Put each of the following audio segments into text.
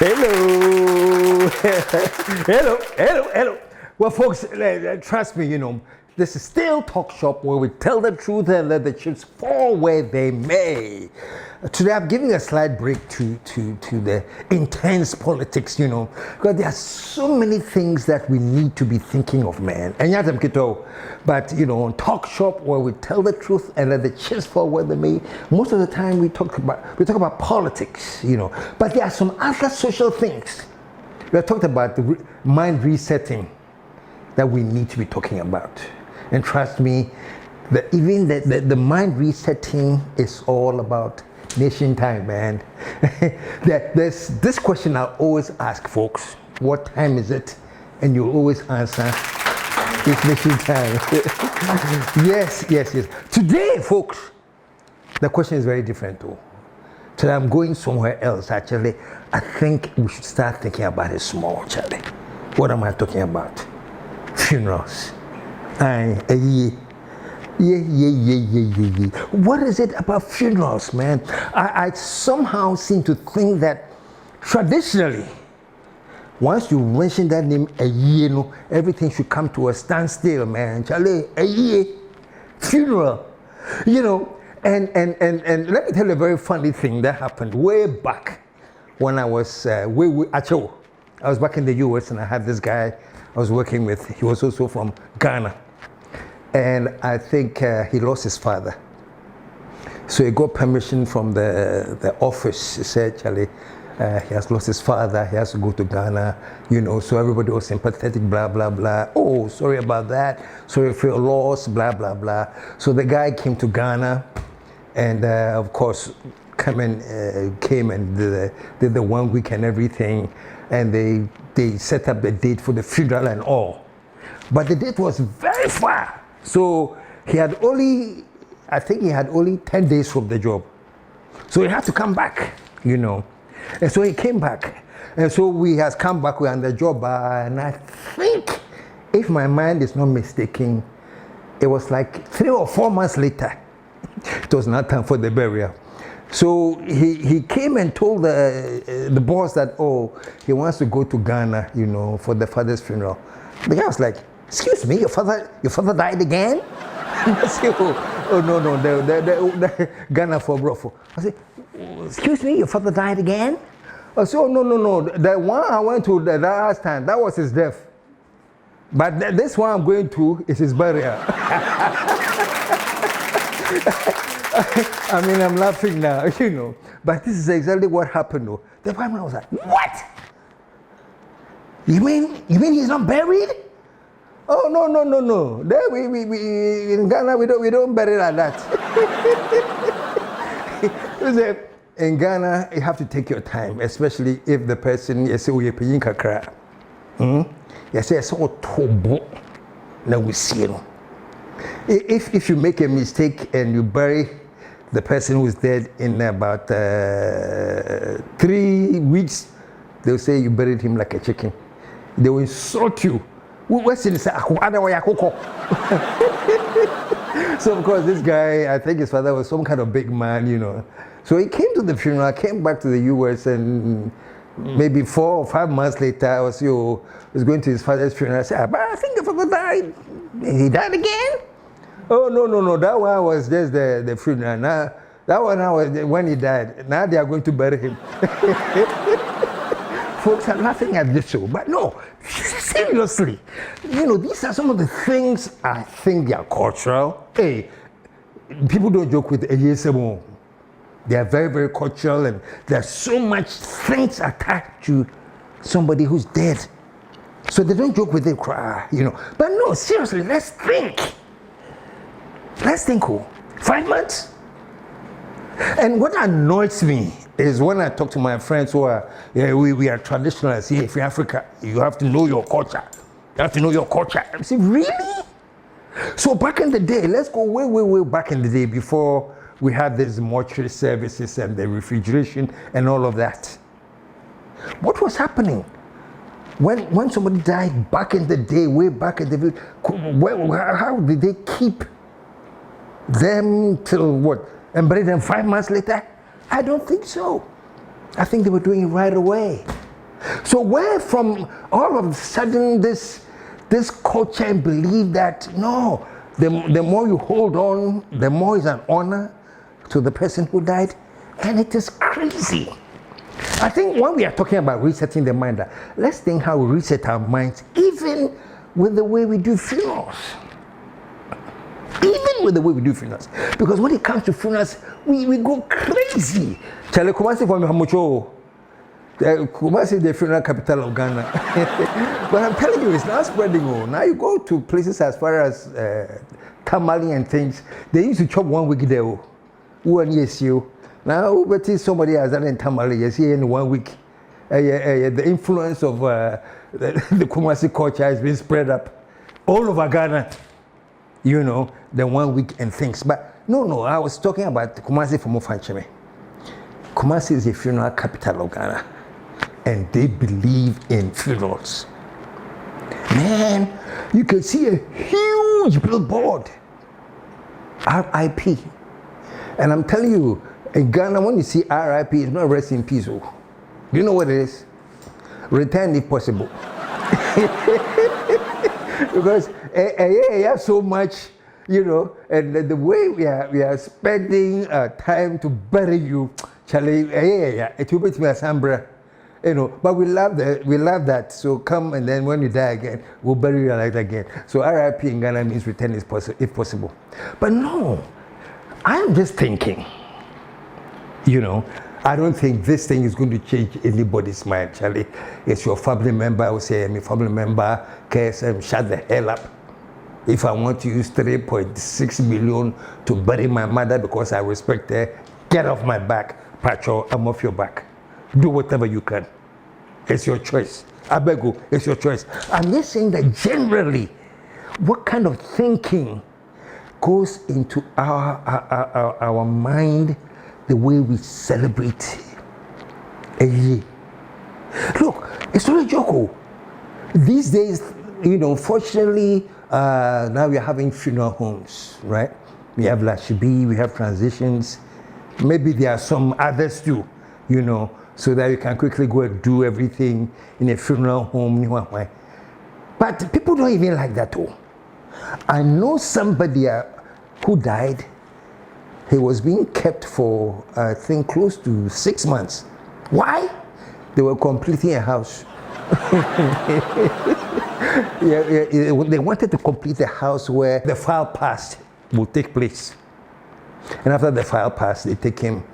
Hello. Hello. Well, folks, trust me, this is still Talk Shop where we tell the truth and let the chips fall where they may. Today I'm giving a slight break to the intense politics, because there are so many things that we need to be thinking of, man. And yet, but on Talk Shop where we tell the truth and let the chips fall where they may, most of the time we talk about politics, but there are some other social things. We have talked about the mind resetting that we need to be talking about. And trust me, even the mind resetting is all about nation time, man. There's this question I always ask folks: what time is it? And you always answer, it's nation time. Yes. Today, folks, the question is very different though. Today I'm going somewhere else, actually. I think we should start thinking about it small, Charlie. What am I talking about? Funerals. Yeah. What is it about funerals, man? I somehow seem to think that traditionally, once you mention that name, everything should come to a standstill, man. Charlie, funeral, and let me tell you a very funny thing that happened way back when I was I was back in the US, and I had this guy I was working with. He was also from Ghana. And I think he lost his father. So he got permission from the office. He said, Charlie, he has lost his father. He has to go to Ghana, So everybody was sympathetic, blah, blah, blah. Oh, sorry about that. Sorry for your loss, blah, blah, blah. So the guy came to Ghana, and of course, came and did the 1 week and everything. And they set up the date for the funeral and all. But the date was very far. So he had only 10 days from the job. So he had to come back, And so he came back. And so we has come back, we're on the job. And I think, if my mind is not mistaken, it was like 3 or 4 months later. It was not time for the burial. So he came and told the boss that, he wants to go to Ghana, for the father's funeral. The guy was like, excuse me, your father died again? I said, no, the Ghana for Brofo. I said, excuse me, your father died again? I said, no, the one I went to the last time, that was his death. But this one I'm going to is his burial. I mean, I'm laughing now, But this is exactly what happened, though. The farmer was like, what? You mean he's not buried? Oh, no. There we in Ghana, we don't bury like that. In Ghana, you have to take your time, especially if the person, you say, paying kakra. You say, so tobo. Now we see, If you make a mistake and you bury the person who's dead in about 3 weeks, they'll say you buried him like a chicken. They will insult you. So of course this guy, I think his father was some kind of big man, So he came to the funeral, came back to the US, and maybe 4 or 5 months later, I was going to his father's funeral. I said, but I think the father died. He died again? Oh, no. That one was just the funeral. Now, that one was when he died. Now they are going to bury him. Folks are laughing at this show, but no, seriously. These are some of the things I think they are cultural. Hey, people don't joke with ASMO. They are very, very cultural, and there's so much things attached to somebody who's dead. So they don't joke with it, cry, But no, seriously, let's think. Let's think, 5 months? And what annoys me is when I talk to my friends who are, we are traditionalists here in Africa, you have to know your culture. You have to know your culture. I say, really? So back in the day, let's go way back in the day before we had these mortuary services and the refrigeration and all of that. What was happening? When somebody died back in the day, way back in the day, how did they keep them till what? And bury them 5 months later? I don't think so. I think they were doing it right away. So where from all of a sudden this culture and belief that no, the more you hold on, the more is an honor to the person who died, and it is crazy. I think when we are talking about resetting the mind, let's think how we reset our minds, even with the way we do funerals. Even with the way we do funerals. Because when it comes to funerals, we go crazy. Charlie, Kumasi for me, Hamucho. Kumasi is the funeral capital of Ghana. But I'm telling you, it's not spreading. Now you go to places as far as Tamale and things, they used to chop 1 week there. One yes, you. Now, but somebody has done in Tamale, yes, here in 1 week. The influence of the Kumasi culture has been spread up all over Ghana. You know, the 1 week and things. But no, I was talking about Kumasi from Mofancheme. Kumasi is the funeral capital of Ghana. And they believe in funerals. Man, you can see a huge billboard. RIP. And I'm telling you, in Ghana, when you see RIP, it's not rest in peace. Do you know what it is? Return if possible. Because you have so much, you know, and the way we are spending time to bury you, Charlie, it will be to me as Ambra, you know. But we love that. So come, and then when you die again, we'll bury you like again. So RIP in Ghana means return if possible. But no, I'm just thinking, you know, I don't think this thing is going to change anybody's mind, Charlie. It's your family member. I will say, I'm a family member. KSM, shut the hell up. If I want to use 3.6 million to bury my mother because I respect her, get off my back. Pacho, I'm off your back. Do whatever you can. It's your choice. I beg you, it's your choice. I'm just saying that generally, what kind of thinking goes into our mind, the way we celebrate a year. Look, it's not a joke. These days, you know, fortunately, now we are having funeral homes, right? We have Lashibi, we have transitions. Maybe there are some others too, you know, so that you can quickly go and do everything in a funeral home. But people don't even like that too. I know somebody who died. He was being kept for, I think, close to 6 months. Why? They were completing a house. They wanted to complete a house where the file passed will take place. And after the file passed, they take him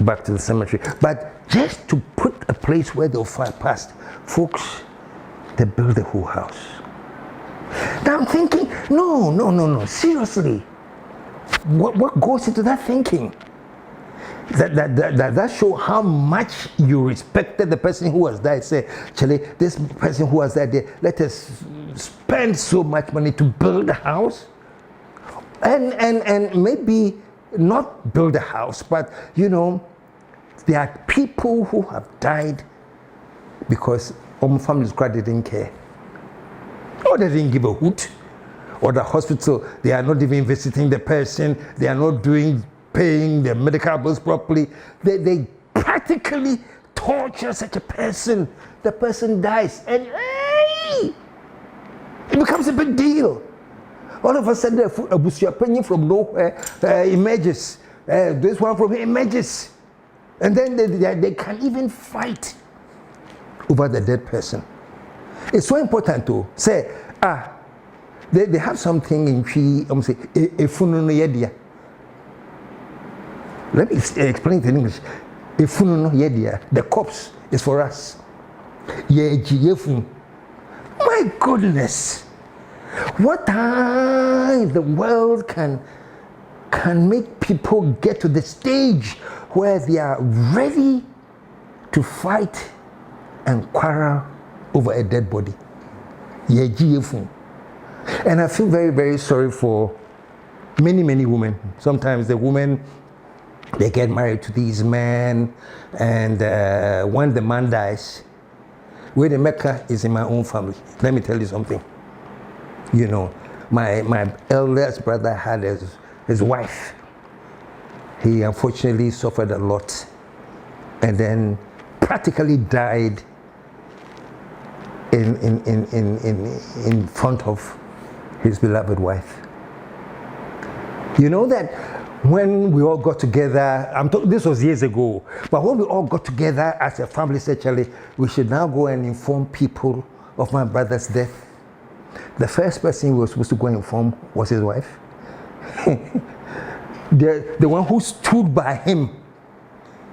back to the cemetery. But just to put a place where the file passed, folks, they built the whole house. Now I'm thinking, no, seriously. What goes into that thinking? That show how much you respected the person who has died. Say, Charlie, this person who has died, let us spend so much money to build a house, and maybe not build a house, but you know, there are people who have died because families didn't care, or they didn't give a hoot. Or the hospital, they are not even visiting the person, they are not paying their medical bills properly. They practically torture such a person. The person dies, and hey, it becomes a big deal. All of a sudden, a bushia from nowhere emerges. This one from here emerges. And then they can even fight over the dead person. It's so important to say, they have something in Chi, let me explain it in English. The corpse is for us. My goodness. What time the world can make people get to the stage where they are ready to fight and quarrel over a dead body. And I feel very, very sorry for many women. Sometimes the women, they get married to these men, and when the man dies, where the Mecca is in my own family. Let me tell you something. You know, my eldest brother had his wife. He unfortunately suffered a lot, and then practically died in front of his beloved wife. You know that when we all got together, this was years ago, but when we all got together as a family, essentially, we should now go and inform people of my brother's death. The first person we were supposed to go and inform was his wife. The one who stood by him.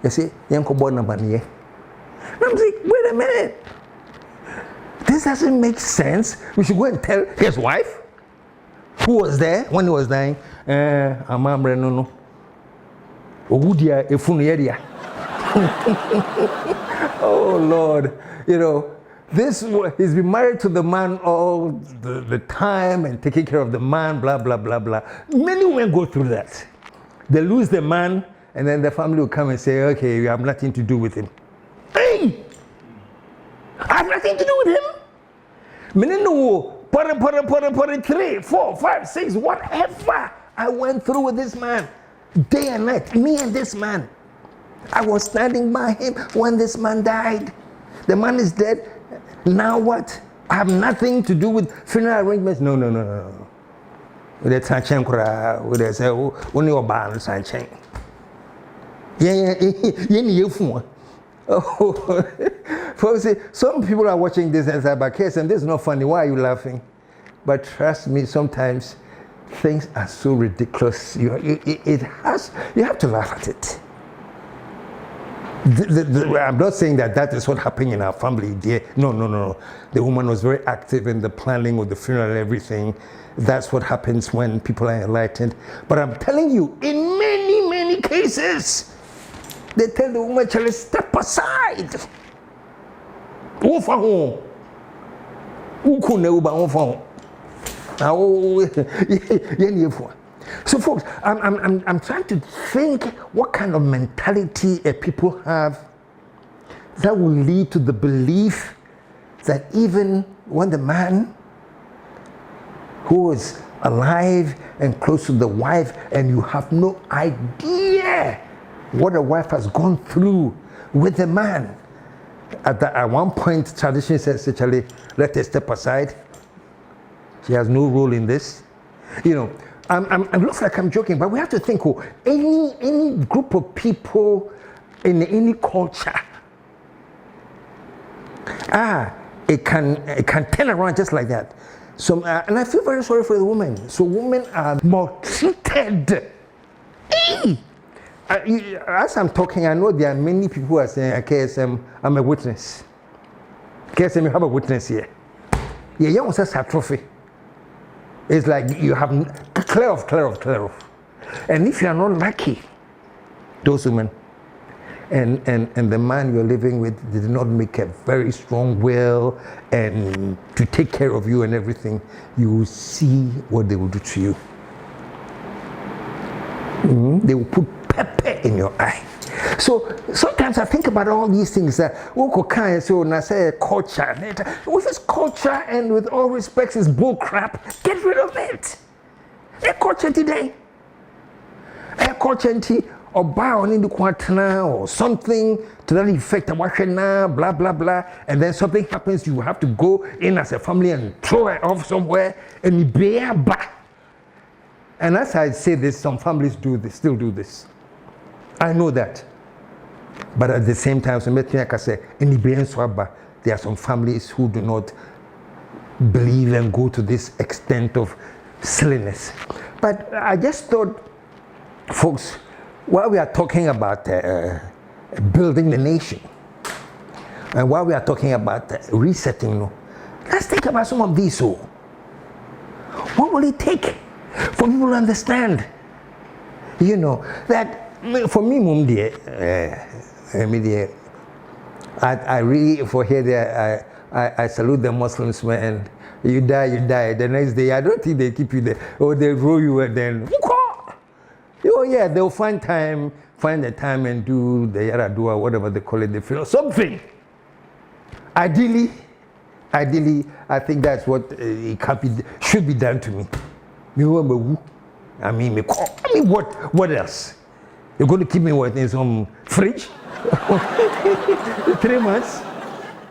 You see, and I'm like, wait a minute. This doesn't make sense. We should go and tell his wife, who was there when he was dying. Oh Lord, you know, he's been married to the man all the time and taking care of the man, blah, blah, blah, blah. Many women go through that. They lose the man, and then the family will come and say, okay, you have nothing to do with him. Hey! I have nothing to do with him. 3, 4, 5, 6, whatever I went through with this man, day and night, me and this man. I was standing by him when this man died. The man is dead. Now what? I have nothing to do with funeral arrangements. No. With the Sanchen, with the only Oban Sanchen. Yeah. Oh, folks, some people are watching this and say, but KSM, this is not funny. Why are you laughing? But trust me, sometimes things are so ridiculous. You have to laugh at it. I'm not saying that is what happened in our family. No. The woman was very active in the planning of the funeral and everything. That's what happens when people are enlightened. But I'm telling you, in many, many cases, they tell the woman, "Charlie, step aside." So folks, I'm trying to think what kind of mentality people have that will lead to the belief that even when the man who is alive and close to the wife, and you have no idea what the wife has gone through with the man. At one point, tradition says, "Charlie, let her step aside. She has no role in this." You know, I look like I'm joking, but we have to think, any group of people in any culture, it can turn around just like that. So, and I feel very sorry for the women. So women are maltreated. As I'm talking, I know there are many people who are saying, at KSM, I'm a witness. KSM, you have a witness here. Yeah, you want a trophy. It's like you have clear off. And if you are not lucky, those women and the man you're living with did not make a very strong will and to take care of you and everything, you will see what they will do to you. They will put pepper in your eye. So sometimes I think about all these things that culture. With this culture, and with all respects, is bull crap. Get rid of it. A culture today. A culture or buy on in the quarter or something to that effect. Blah blah blah. And then something happens. You have to go in as a family and throw it off somewhere and be back. And as I say this, some families still do this. I know that. But at the same time, there are some families who do not believe and go to this extent of silliness. But I just thought, folks, while we are talking about building the nation, and while we are talking about resetting, let's think about some of these. What will it take for people to understand, that for me, Mum dear, I really, for here there, I salute the Muslims, man. You die. The next day, I don't think they keep you there. Or they roll you and then, oh yeah, they'll find the time and do the Yaradua, whatever they call it, they feel something. Ideally, I think that's what should be done to me. What else? You're going to keep me in some fridge? 3 months?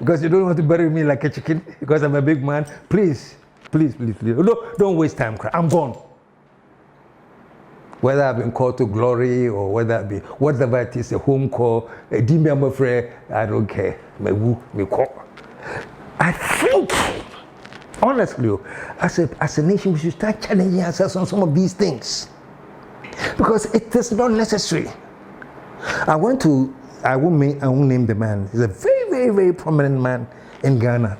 because you don't want to bury me like a chicken because I'm a big man. Please. Don't waste time. I'm gone. Whether I've been called to glory or whether I've been, whatever it is, a home call, a demon, I'm afraid, I don't care. Me call. I think, honestly, as a nation, we should start challenging ourselves on some of these things. Because it is not necessary. I won't name the man. He's a very, very, very prominent man in Ghana.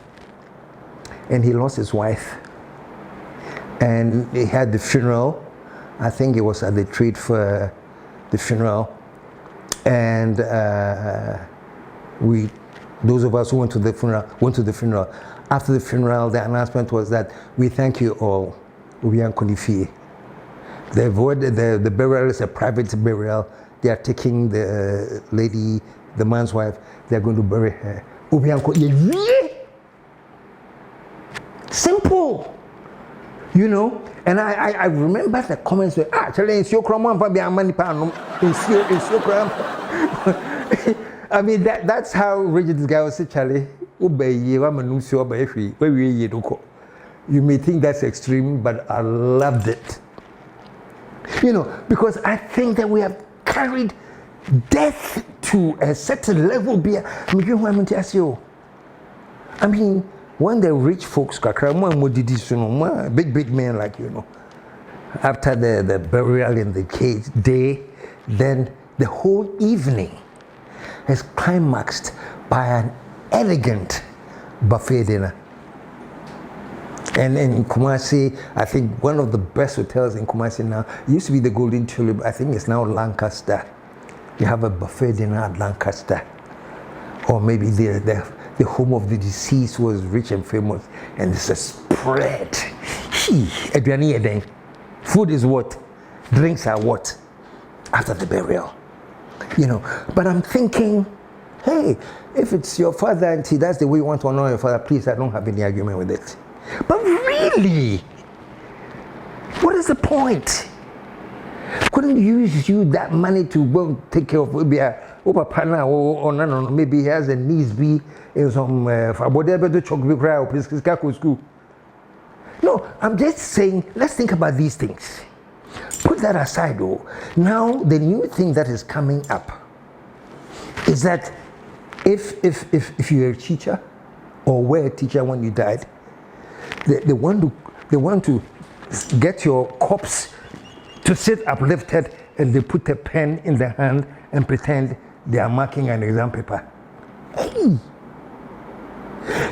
And he lost his wife. And he had the funeral. I think it was at the trade for the funeral. And those of us who went to the funeral. After the funeral, the announcement was that we thank you all. The burial is a private burial. They are taking the lady, the man's wife, they're going to bury her. Simple. You know, and I remember the comments were, I mean, that's how rigid this guy was saying, Charlie. You may think that's extreme, but I loved it. You know, because I think that we have carried death to a certain level. I mean, when the rich folks, big men like, you know, after the burial in the cage day, then the whole evening is climaxed by an elegant buffet dinner. And in Kumasi, I think one of the best hotels in Kumasi now, it used to be the Golden Tulip, I think it's now Lancaster. You have a buffet dinner at Lancaster. Or maybe the home of the deceased was rich and famous, and there's a spread. Food is what? Drinks are what? After the burial. You know, but I'm thinking, hey, if it's your father and that's the way you want to honor your father, please, I don't have any argument with it. But really, what is the point? Couldn't you use that money to go take care of maybe partner or no, maybe he has a niece be in some No, I'm just saying, let's think about these things. Put that aside though. Now the new thing that is coming up is that if you're a teacher or were a teacher when you died, they want to get your corpse to sit uplifted, and they put a pen in their hand and pretend they are marking an exam paper. Hey!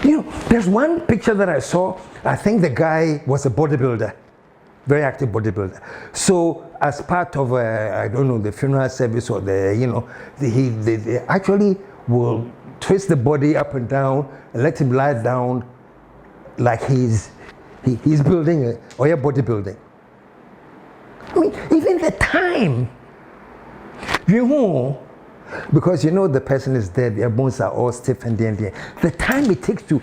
You know, there's one picture that I saw. I think the guy was a bodybuilder, very active bodybuilder. So as part of, I don't know, the funeral service or they actually will twist the body up and down and let him lie down like he's building or bodybuilding. I mean, even the time, because the person is dead, their bones are all stiff and there. The time it takes to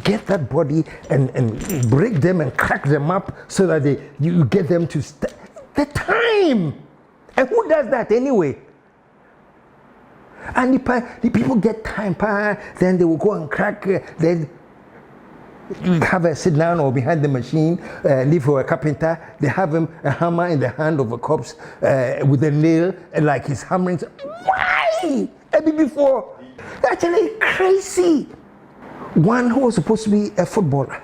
get that body and break them and crack them up so that you get them to the time. And who does that anyway? And the people get time, then they will go and crack, then you have a sit down or behind the machine, leave for a carpenter. They have him a hammer in the hand of a corpse with a nail, like he's hammering. Why? Before, actually crazy. One who was supposed to be a footballer,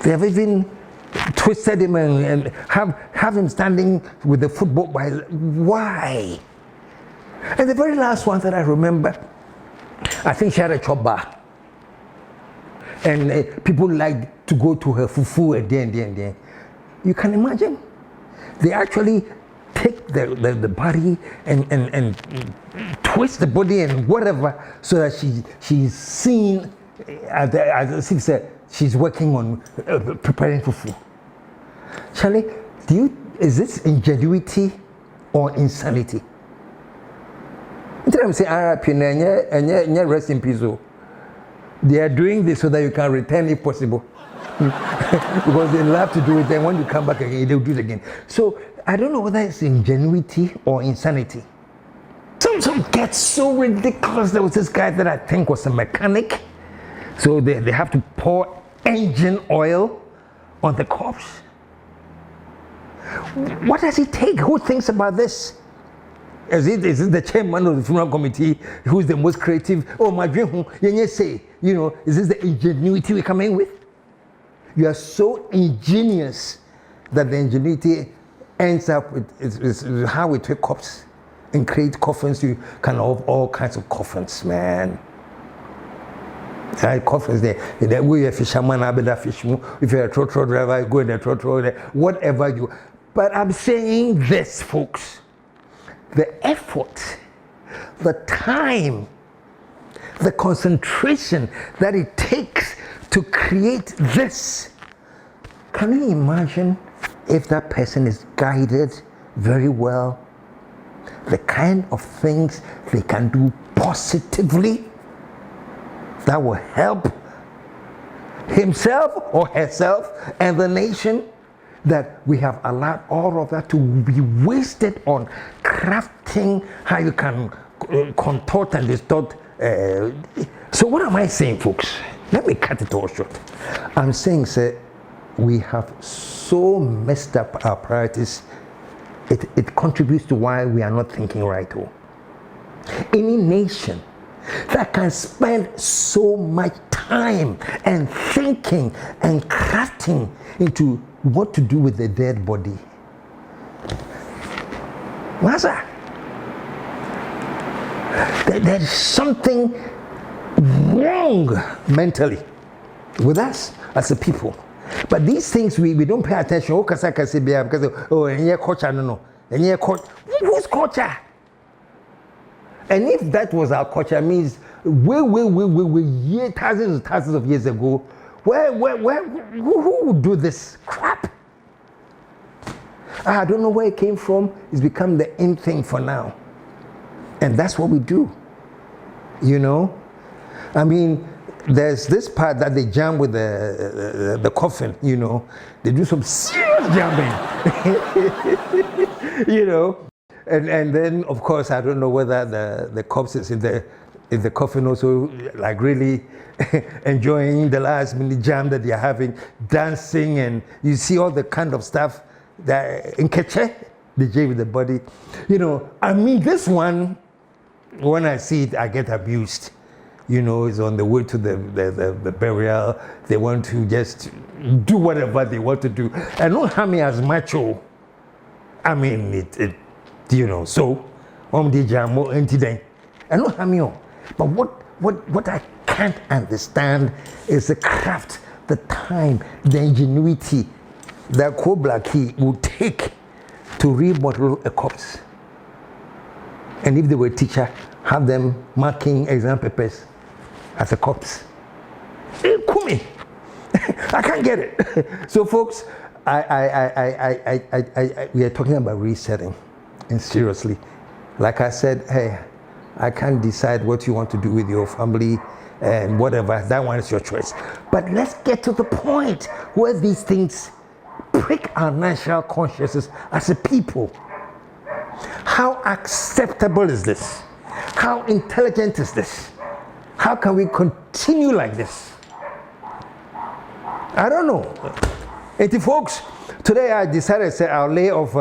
they have even twisted him and have him standing with the football by. Why? And the very last one that I remember, I think she had a chop bar. And people like to go to her fufu and then. You can imagine? They actually take the body and twist the body and whatever so that she's seen as if she's working on preparing fufu. Charlie, is this ingenuity or insanity? I'm saying, rest in peace. They are doing this so that you can return if possible. Because they love to do it, and when you come back again, they'll do it again. So I don't know whether it's ingenuity or insanity. So some gets so ridiculous. There was this guy that I think was a mechanic. So they have to pour engine oil on the corpse. What does it take? Who thinks about this? Is it the chairman of the funeral committee who's the most creative? Oh, my dream, you say, is this the ingenuity we come in with? You are so ingenious that the ingenuity ends up with is how we take corpses and create coffins. You can have all kinds of coffins, man. Coffins there. We are fisherman, I bet fish. If you're a trotro driver, you go in the trotro there, whatever you. But I'm saying this, folks. The effort, the time, the concentration that it takes to create this. Can you imagine if that person is guided very well? The kind of things they can do positively that will help himself or herself and the nation, that we have allowed all of that to be wasted on crafting how you can contort and distort. So what am I saying, folks? Let me cut it all short. I'm saying, sir, we have so messed up our priorities. It contributes to why we are not thinking right. Any nation that can spend so much time and thinking and crafting into what to do with the dead body. Master, there's something wrong mentally with us as a people. But these things we don't pay attention. Because any culture, no. Any culture. Whose culture? And if that was our culture, means way, thousands of years ago, who would do this crap? I don't know where it came from. It's become the in thing for now. And that's what we do. I mean, there's this part that they jam with the coffin, They do some serious jamming. And then, of course, I don't know whether the corpse is in the coffin also, like really enjoying the last minute jam that they're having, dancing, and you see all the kind of stuff that in Keche, they gave with the body. I mean, this one, when I see it, I get abused. It's on the way to the burial. They want to just do whatever they want to do. And not have me as macho. I mean, so, and not have me on. But what I can't understand is the craft, the time, the ingenuity that Koblaki would take to remodel a corpse. And if they were a teacher, have them marking exam papers as a corpse. Hey, Kumi, I can't get it. So, folks, we are talking about resetting, and seriously, like I said, hey, I can't decide what you want to do with your family and whatever. That one is your choice. But let's get to the point where these things prick our national consciousness as a people. How acceptable is this? How intelligent is this? How can we continue like this? I don't know. And folks, today I decided to say I'll lay off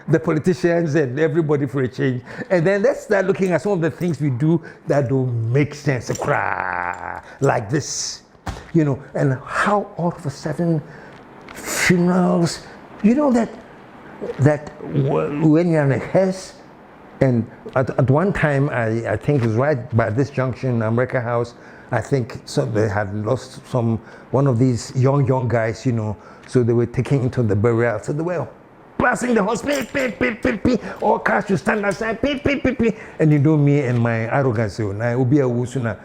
the politicians and everybody for a change. And then let's start looking at some of the things we do that don't make sense. Like this, and how all of a sudden funerals, that when you're in a hearse, and at one time, I think it was right by this junction, America House, I think so they had lost one of these young guys, so they were taking into the burial. So they were passing the hospital, all cars to stand outside, and me and my arrogance, I will be a wusuna,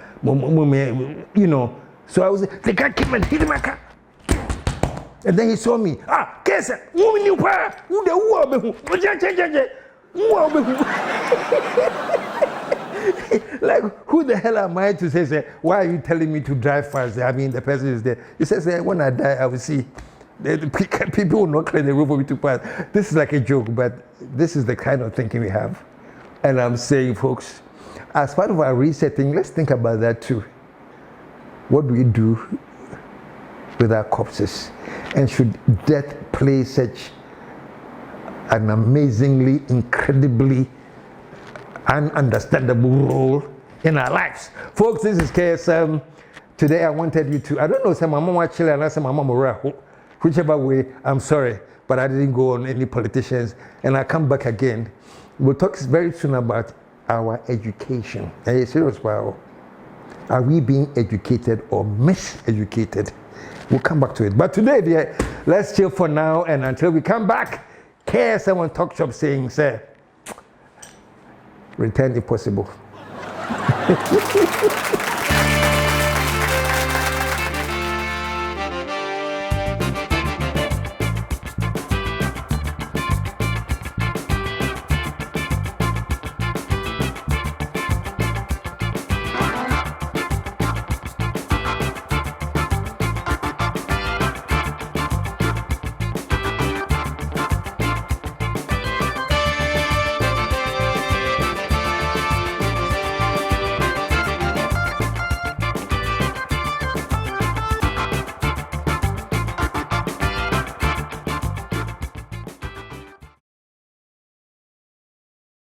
so I was, the guy came and hit my car. And then he saw me. KSM, woman, you pa, who the like, who the hell am I to say, why are you telling me to drive fast? I mean, the person is there. He says, when I die, I will see. People will not clear the road for me to pass. This is like a joke, but this is the kind of thinking we have. And I'm saying, folks, as part of our resetting, let's think about that too. What do we do with our corpses? And should death play such an amazingly, incredibly ununderstandable role in our lives? Folks, this is KSM. Today I wanted you to, I don't know, say my mama chile and I say my mama, whichever way, I'm sorry, but I didn't go on any politicians, and I come back again. We'll talk very soon about our education. Are you serious, wow? Are we being educated or miseducated? We'll come back to it. But today, dear, let's chill for now, and until we come back, KSM on Talk Shop saying, say, return if possible.